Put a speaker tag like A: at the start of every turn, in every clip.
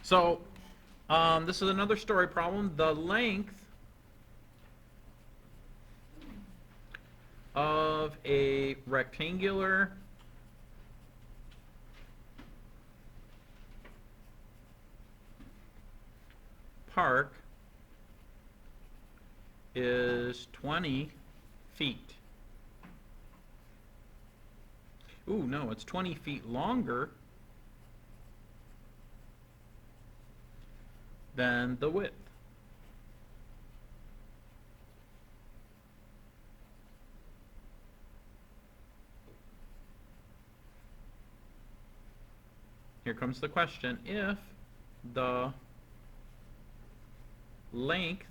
A: So this is another story problem. The length of a rectangular park is 20 feet. Ooh, no, it's 20 feet longer than the width. Here comes the question. If the length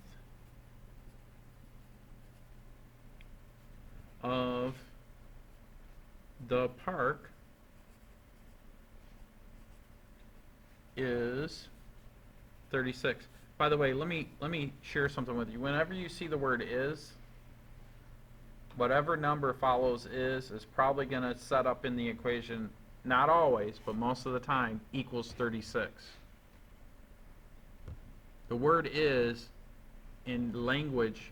A: of the park is 36. By the way, let me share something with you. Whenever you see the word is, whatever number follows is probably going to set up in the equation, not always, but most of the time, equals 36. The word is, in language,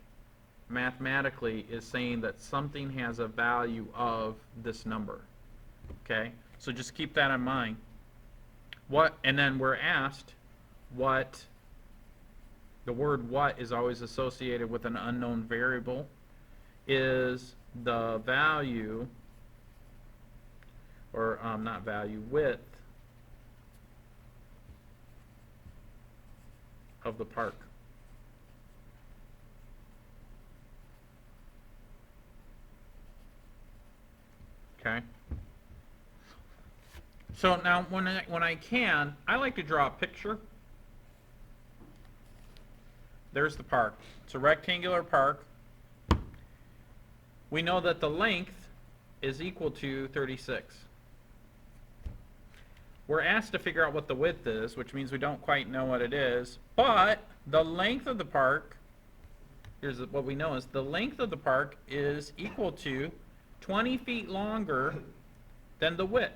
A: mathematically, is saying that something has a value of this number. Okay? So just keep that in mind. And then we're asked what, the word what is always associated with an unknown variable, is the value, or not value, width of the park. Okay? So now when I can, I like to draw a picture. There's the park. It's a rectangular park. We know that the length is equal to 36. We're asked to figure out what the width is, which means we don't quite know what it is, but the length of the park, here's what we know is the length of the park is equal to 20 feet longer than the width.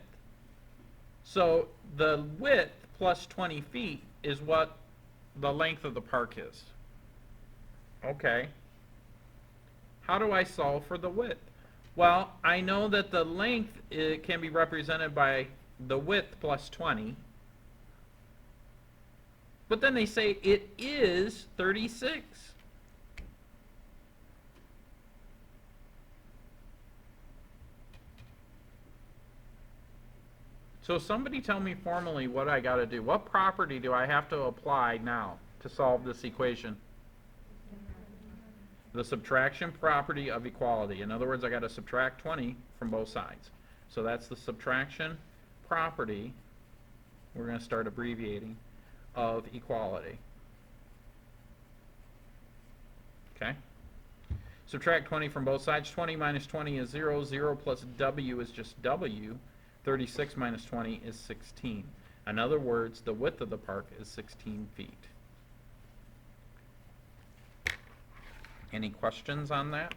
A: So the width plus 20 feet is what the length of the park is. Okay. How do I solve for the width? Well, I know that the length can be represented by the width plus 20. But then they say it is 36. So somebody tell me formally what I got to do. What property do I have to apply now to solve this equation? The subtraction property of equality. In other words, I got to subtract 20 from both sides. So that's the subtraction property, we're going to start abbreviating, of equality. Okay? Subtract 20 from both sides. 20 minus 20 is 0. 0 plus w is just w. 36 minus 20 is 16. In other words, the width of the park is 16 feet. Any questions on that?